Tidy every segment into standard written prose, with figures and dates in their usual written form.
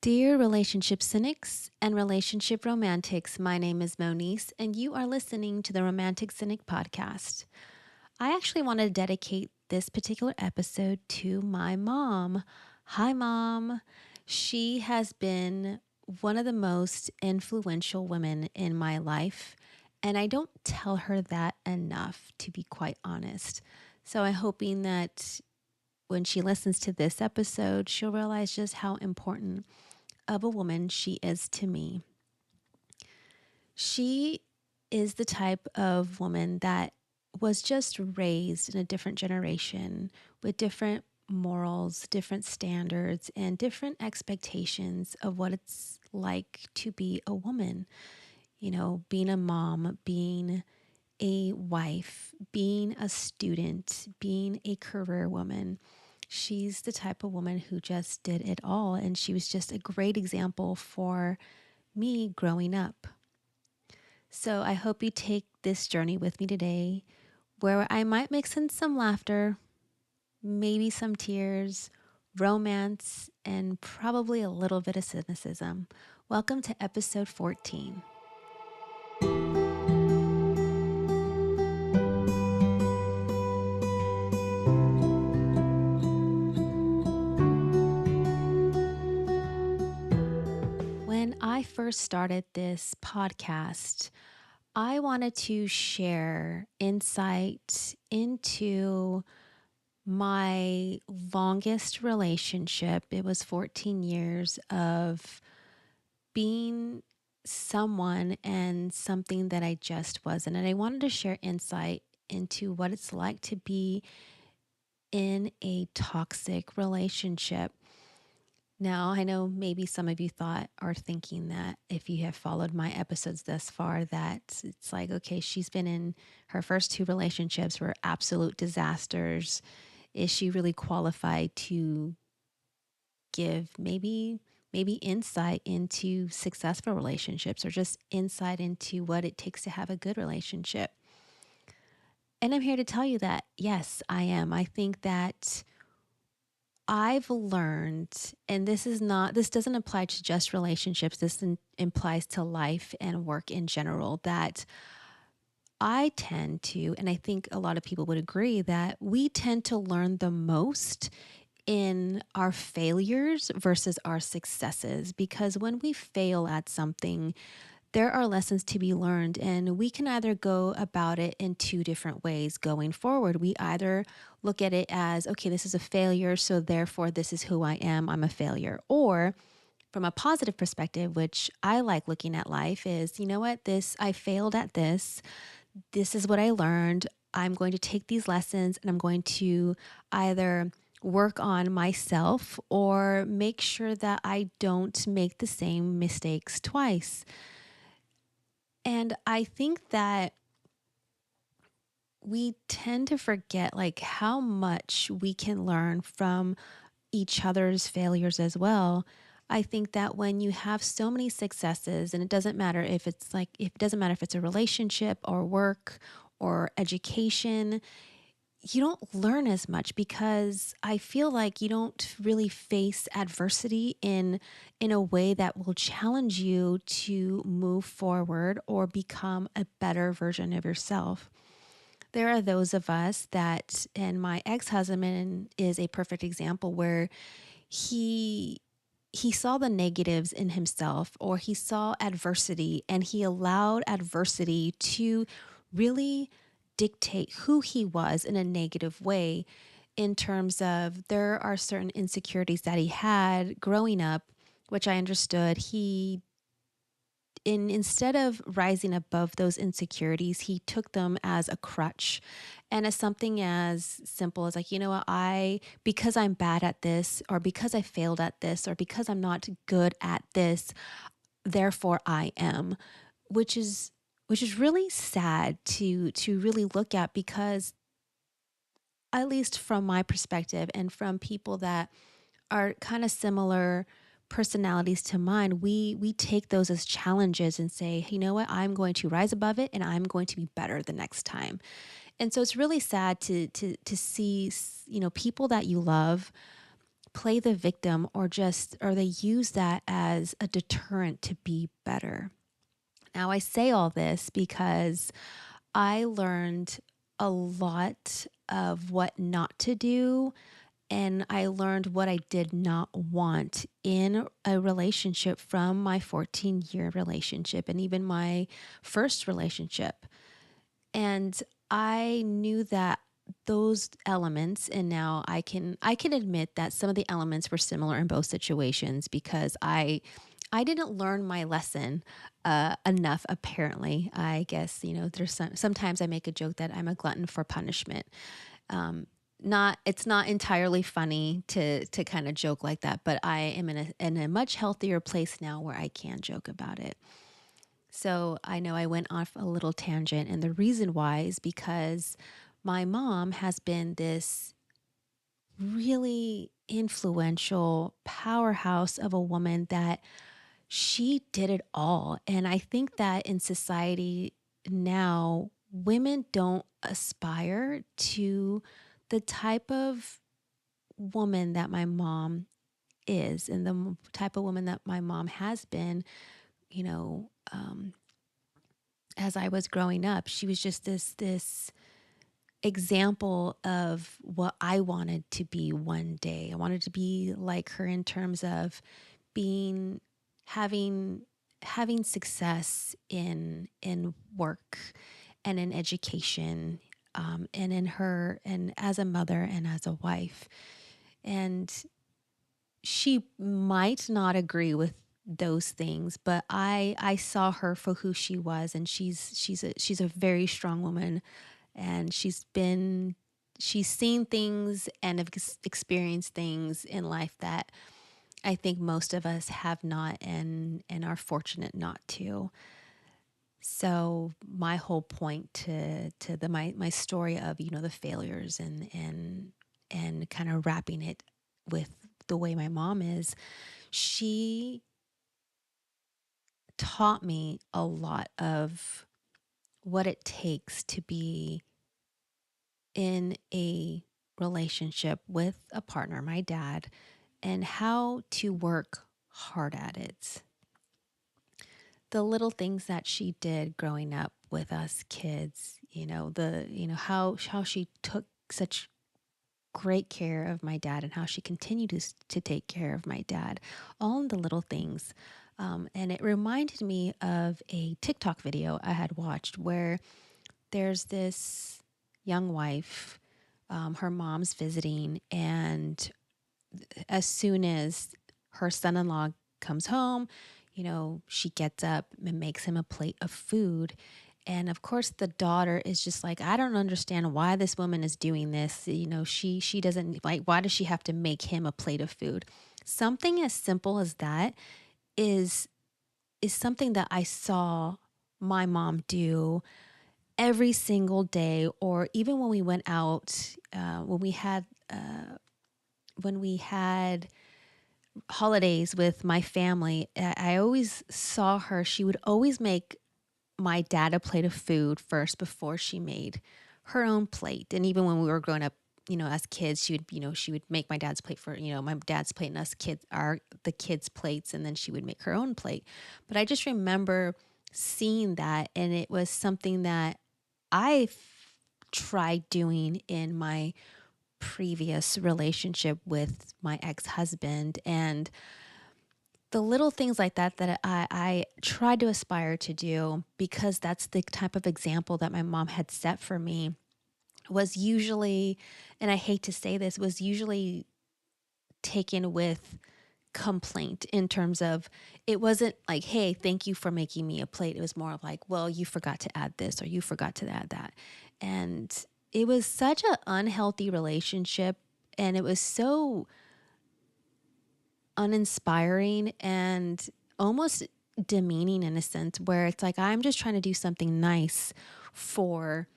Dear relationship cynics and relationship romantics, my name is Monice, and you are listening to the Romantic Cynic podcast. I actually want to dedicate this particular episode to my mom. Hi, Mom. She has been one of the most influential women in my life, and I don't tell her that enough, to be quite honest. So I'm hoping that when she listens to this episode, she'll realize just how important of a woman she is to me. She is the type of woman that was just raised in a different generation with different morals, different standards, and different expectations of what it's like to be a woman. You know, being a mom, being a wife, being a student, being a career woman. She's the type of woman who just did it all. And she was just a great example for me growing up. So I hope you take this journey with me today where I might mix in some laughter, maybe some tears, romance, and probably a little bit of cynicism. Welcome to episode 14. When I first started this podcast, I wanted to share insight into my longest relationship. It was 14 years of being someone and something that I just wasn't. And I wanted to share insight into what it's like to be in a toxic relationship. Now, I know maybe some of you thought or thinking that if you have followed my episodes thus far, that it's like, okay, she's been in her first two relationships were absolute disasters. Is she really qualified to give maybe insight into successful relationships or just insight into what it takes to have a good relationship? And I'm here to tell you that yes, I am. I think that I've learned, and this doesn't apply to just relationships, implies to life and work in general, that I tend to, and I think a lot of people would agree, that we tend to learn the most in our failures versus our successes. Because when we fail at something, there are lessons to be learned, and we can either go about it in two different ways going forward. We either look at it as, okay, this is a failure, so therefore this is who I am, I'm a failure. Or from a positive perspective, which I like looking at life, is, you know what, I failed at this. This is what I learned. I'm going to take these lessons and I'm going to either work on myself or make sure that I don't make the same mistakes twice. And I think that we tend to forget like how much we can learn from each other's failures as well. I think that when you have so many successes, and it doesn't matter if it doesn't matter if it's a relationship or work or education, you don't learn as much because I feel like you don't really face adversity in a way that will challenge you to move forward or become a better version of yourself. There are those of us that, and my ex-husband is a perfect example where he he saw the negatives in himself, or he saw adversity and he allowed adversity to really dictate who he was in a negative way, in terms of there are certain insecurities that he had growing up, which I understood. Instead of rising above those insecurities, he took them as a crutch and as something as simple as, like, you know what, because I'm bad at this, or because I failed at this, or because I'm not good at this, therefore I am, which is really sad to really look at, because at least from my perspective and from people that are kind of similar personalities to mine, we take those as challenges and say, you know what, I'm going to rise above it and I'm going to be better the next time. And so it's really sad to see, you know, people that you love play the victim or they use that as a deterrent to be better. Now, I say all this because I learned a lot of what not to do, and I learned what I did not want in a relationship from my 14-year relationship and even my first relationship. And I knew that those elements, and now I can admit that some of the elements were similar in both situations because I didn't learn my lesson enough. Apparently, I guess there's sometimes I make a joke that I'm a glutton for punishment. Um, not It's not entirely funny to kind of joke like that, but I am in a much healthier place now where I can joke about it. So I know I went off a little tangent, and the reason why is because my mom has been this really influential powerhouse of a woman that she did it all. And I think that in society now, women don't aspire to the type of woman that my mom is and the type of woman that my mom has been, you know, as I was growing up. She was just this example of what I wanted to be one day. I wanted to be like her in terms of being having having success in work and in education, and in her and as a mother and as a wife. And she might not agree with those things, but I saw her for who she was, and she's a very strong woman, and she's seen things and have experienced things in life that I think most of us have not and are fortunate not to. So my whole point to my story of the failures and kind of wrapping it with the way my mom is, she taught me a lot of what it takes to be in a relationship with a partner, my dad, and how to work hard at it. The little things that she did growing up with us kids, how she took such great care of my dad and how she continued to take care of my dad, all in the little things. And it reminded me of a TikTok video I had watched where there's this young wife, her mom's visiting, and as soon as her son-in-law comes home, she gets up and makes him a plate of food. And of course the daughter is just like, I don't understand why this woman is doing this. She doesn't like, why does she have to make him a plate of food? Something as simple as that is is something that I saw my mom do every single day, or even when we went out, when we had holidays with my family. I always saw her. She would always make my dad a plate of food first before she made her own plate. And even when we were growing up, as kids, she would make my dad's plate for, my dad's plate, and us kids are the kids' plates, and then she would make her own plate. But I just remember seeing that, and it was something that I tried doing in my previous relationship with my ex-husband. And the little things like that I tried to aspire to do, because that's the type of example that my mom had set for me, was usually, and I hate to say this, was usually taken with complaint, in terms of, it wasn't like, hey, thank you for making me a plate. It was more of like, well, you forgot to add this or you forgot to add that. And it was such an unhealthy relationship, and it was so uninspiring and almost demeaning in a sense, where it's like, I'm just trying to do something nice for,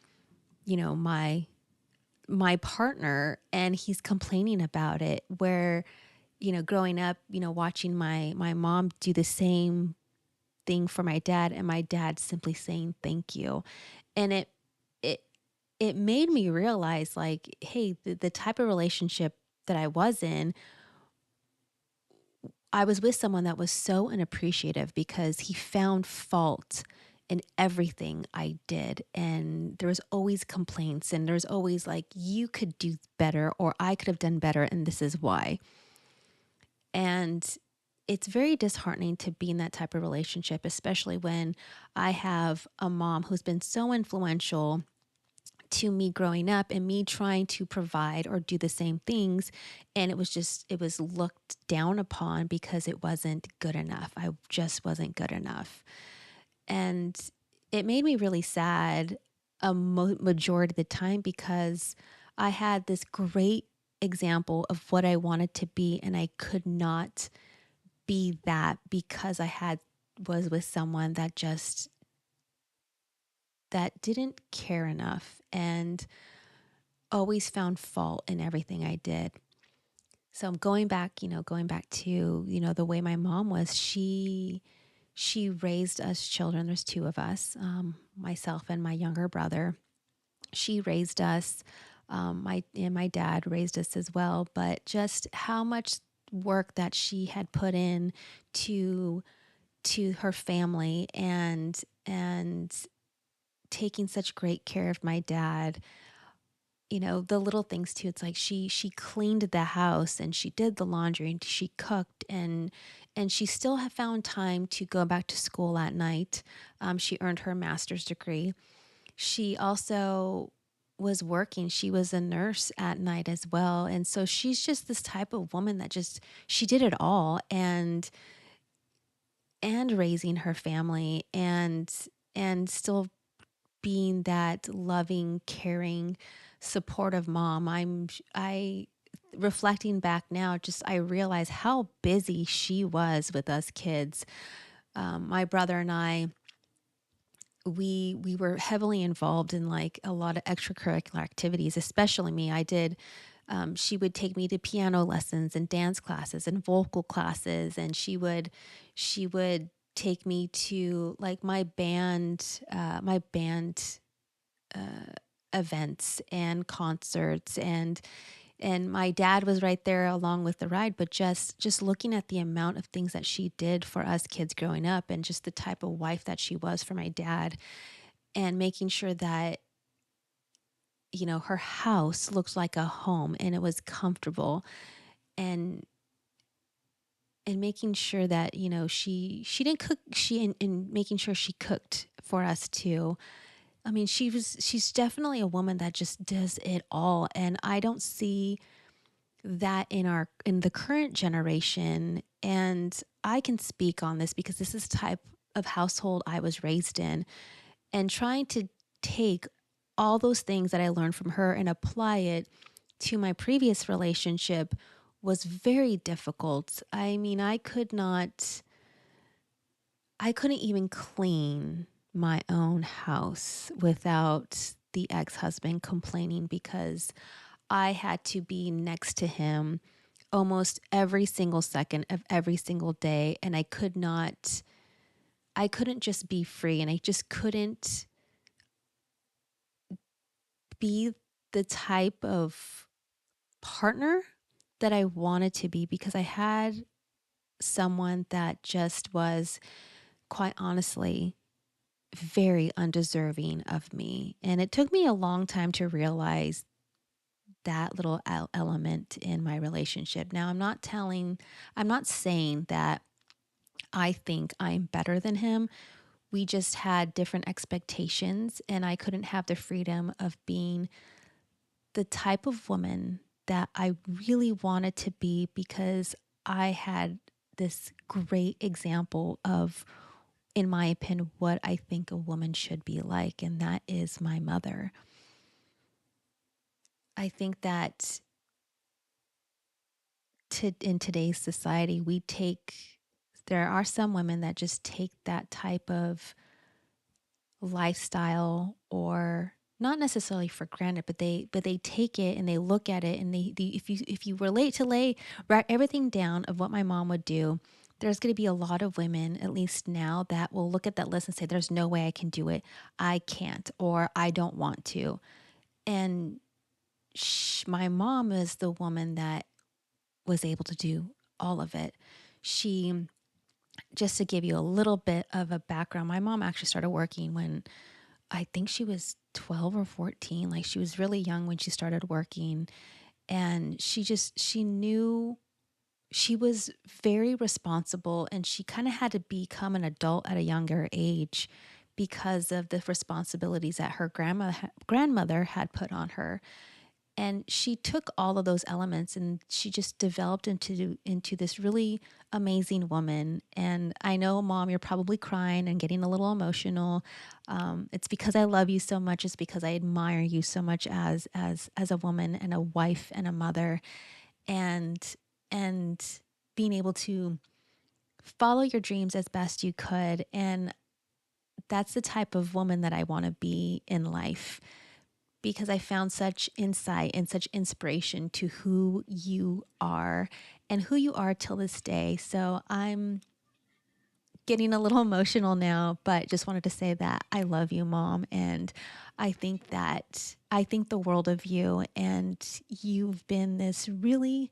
my partner, and he's complaining about it. Where, growing up, watching my mom do the same thing for my dad, and my dad simply saying thank you. And it it made me realize, like, hey, the type of relationship that I was in I was with someone that was so unappreciative because he found fault in everything I did. And there was always complaints, and there's always like, you could do better, or I could have done better, and this is why. And it's very disheartening to be in that type of relationship, especially when I have a mom who's been so influential to me growing up and me trying to provide or do the same things. And it was looked down upon because it wasn't good enough. I just wasn't good enough. And it made me really sad a majority of the time because I had this great example of what I wanted to be, and I could not be that because was with someone that didn't care enough and always found fault in everything I did. So I'm going back to, the way my mom was. She raised us children. There's two of us, myself and my younger brother. She raised us. My dad raised us as well. But just how much work that she had put in to to her family, and taking such great care of my dad. The little things too. It's like she cleaned the house, and she did the laundry, and she cooked, and she still had found time to go back to school at night. She earned her master's degree. She also was working. She was a nurse at night as well. And so she's just this type of woman that just, she did it all, and raising her family, and still being that loving, caring, supportive mom. I reflecting back now, just I realize how busy she was with us kids. My brother and I, we were heavily involved in like a lot of extracurricular activities, especially me. I did. She would take me to piano lessons and dance classes and vocal classes, and she would take me to like my band uh, events and concerts, and my dad was right there along with the ride. But just looking at the amount of things that she did for us kids growing up, and just the type of wife that she was for my dad, and making sure that her house looked like a home and it was comfortable, and making sure that she didn't cook, and making sure she cooked for us too. I mean, she's definitely a woman that just does it all, and I don't see that in the current generation. And I can speak on this because this is the type of household I was raised in, and trying to take all those things that I learned from her and apply it to my previous relationship was very difficult. I mean, I couldn't even clean my own house without the ex-husband complaining, because I had to be next to him almost every single second of every single day, and I couldn't just be free, and I just couldn't be the type of partner that I wanted to be, because I had someone that just was, quite honestly, very undeserving of me. And it took me a long time to realize that little element in my relationship. Now, I'm not saying that I think I'm better than him. We just had different expectations, and I couldn't have the freedom of being the type of woman that I really wanted to be, because I had this great example of, in my opinion, what I think a woman should be like, and that is my mother. I think that in today's society, there are some women that just take that type of lifestyle, or not necessarily for granted, but they take it and they look at it, and if you relate to write everything down of what my mom would do, there's going to be a lot of women, at least now, that will look at that list and say, there's no way I can do it. I can't, or I don't want to. And my mom is the woman that was able to do all of it. She, just to give you a little bit of a background, my mom actually started working when I think she was 12 or 14. Like she was really young when she started working. And she knew she was very responsible, and she kind of had to become an adult at a younger age because of the responsibilities that her grandmother had put on her. And she took all of those elements and she just developed into this really amazing woman. And I know, Mom, you're probably crying and getting a little emotional. It's because I love you so much. It's because I admire you so much as a woman and a wife and a mother, and and being able to follow your dreams as best you could. And that's the type of woman that I want to be in life, because I found such insight and such inspiration to who you are and who you are till this day. So I'm getting a little emotional now, but just wanted to say that I love you, Mom. And I think the world of you. And you've been this really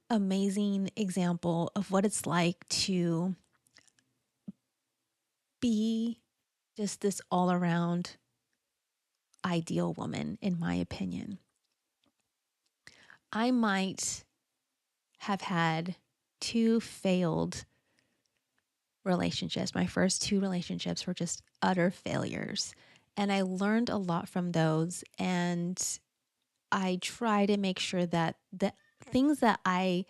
amazing example of what it's like to be just this all around ideal woman, in my opinion. I might have had two failed relationships. My first two relationships were just utter failures. And I learned a lot from those. And I try to make sure that the things that I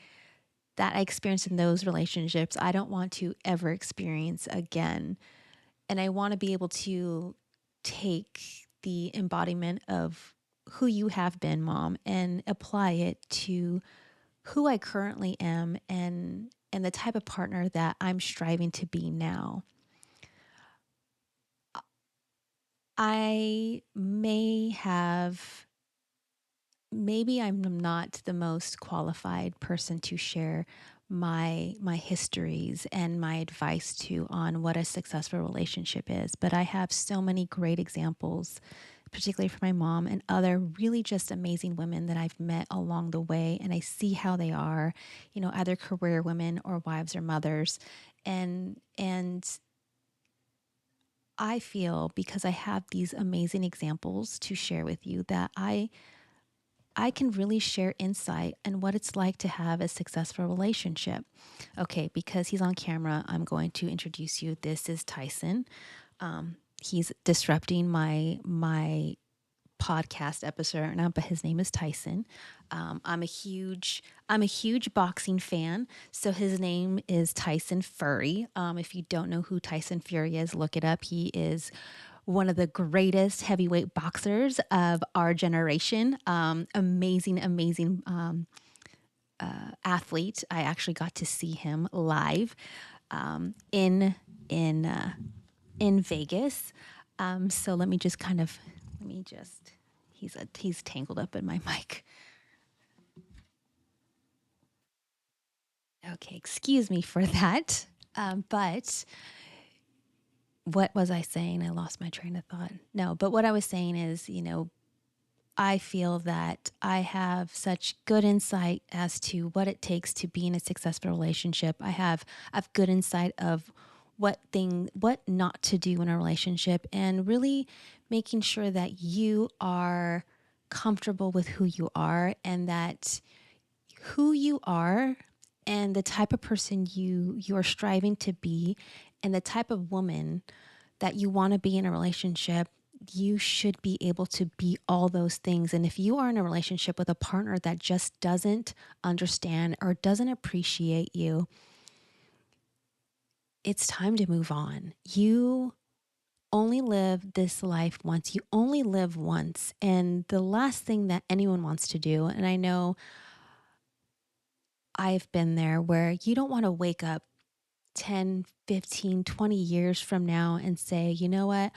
experienced in those relationships, I don't want to ever experience again. And I want to be able to take the embodiment of who you have been, Mom, and apply it to who I currently am, and the type of partner that I'm striving to be now. I may have maybe I'm not the most qualified person to share my histories and my advice to on what a successful relationship is, but I have so many great examples, particularly for my mom and other really just amazing women that I've met along the way, and I see how they are, either career women or wives or mothers. And I feel, because I have these amazing examples to share with you, that I can really share insight and what it's like to have a successful relationship. Okay, because he's on camera, I'm going to introduce you. This is Tyson. He's disrupting my podcast episode right now, but his name is Tyson. I'm a huge boxing fan, so his name is Tyson Fury. If you don't know who Tyson Fury is, look it up. He is one of the greatest heavyweight boxers of our generation. Amazing athlete. I actually got to see him live in in uh, in Vegas. So let me just he's tangled up in my mic. Okay, excuse me for that. But what was I saying? I lost my train of thought. No, but what I was saying is, I feel that I have such good insight as to what it takes to be in a successful relationship. I have good insight of what not to do in a relationship, and really making sure that you are comfortable with who you are, and that who you are and the type of person you are striving to be, and the type of woman that you want to be in a relationship, you should be able to be all those things. And if you are in a relationship with a partner that just doesn't understand or doesn't appreciate you, it's time to move on. You only live this life once. You only live once. And the last thing that anyone wants to do, and I know I've been there, where you don't want to wake up 10, 15, 20 years from now and say, you know what?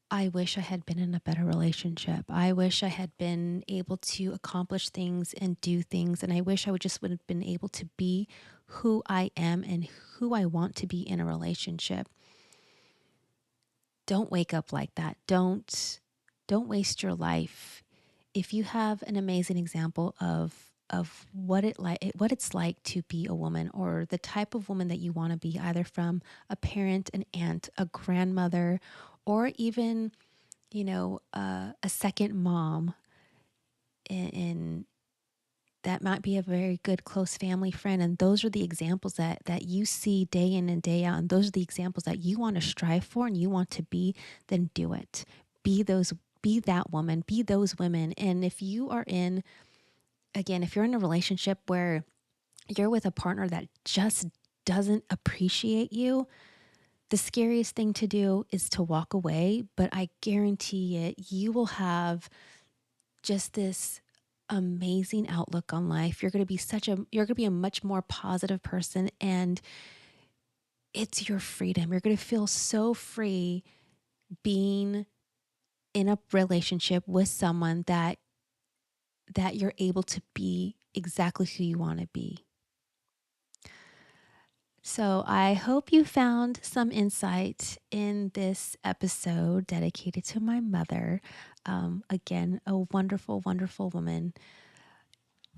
I wish I had been in a better relationship. I wish I had been able to accomplish things and do things. And I wish I would have been able to be who I am and who I want to be in a relationship. Don't wake up like that. Don't waste your life. If you have an amazing example of what it's like to be a woman, or the type of woman that you want to be, either from a parent, an aunt, a grandmother, or even a second mom, in that might be a very good close family friend. And those are the examples that you see day in and day out, and those are the examples that you want to strive for and you want to be. Then do it. Be that woman, be those women. And if you are in again if you're in a relationship where you're with a partner that just doesn't appreciate you, the scariest thing to do is to walk away. But I guarantee it, you will have just this amazing outlook on life. You're going to be a much more positive person, and it's your freedom. You're going to feel so free being in a relationship with someone that you're able to be exactly who you want to be. So I hope you found some insight in this episode dedicated to my mother. Again, a wonderful, wonderful woman.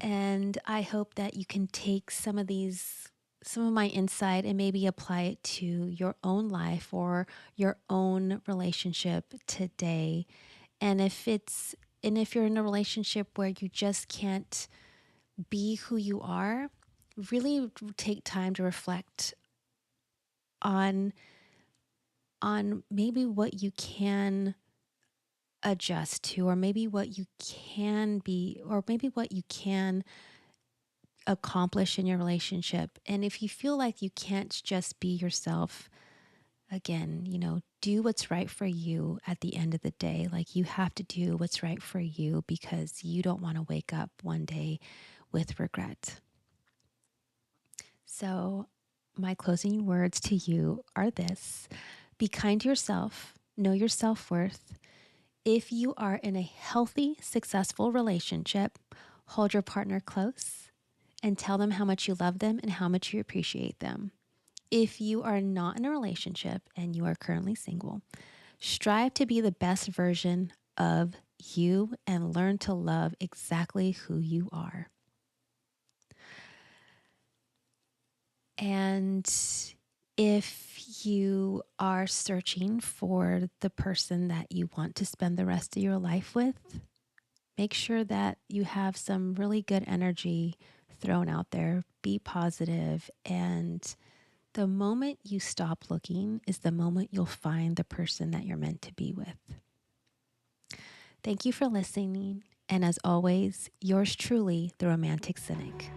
And I hope that you can take some of my insight and maybe apply it to your own life or your own relationship today. And if you're in a relationship where you just can't be who you are, really take time to reflect on maybe what you can adjust to, or maybe what you can be, or maybe what you can accomplish in your relationship. And if you feel like you can't just be yourself, again, do what's right for you at the end of the day. Like, you have to do what's right for you because you don't want to wake up one day with regret. So, my closing words to you are this: be kind to yourself, know your self worth. If you are in a healthy, successful relationship, hold your partner close and tell them how much you love them and how much you appreciate them. If you are not in a relationship and you are currently single, strive to be the best version of you and learn to love exactly who you are. And if you are searching for the person that you want to spend the rest of your life with, make sure that you have some really good energy thrown out there. Be positive, and the moment you stop looking is the moment you'll find the person that you're meant to be with. Thank you for listening. And as always, yours truly, the Romantic Cynic.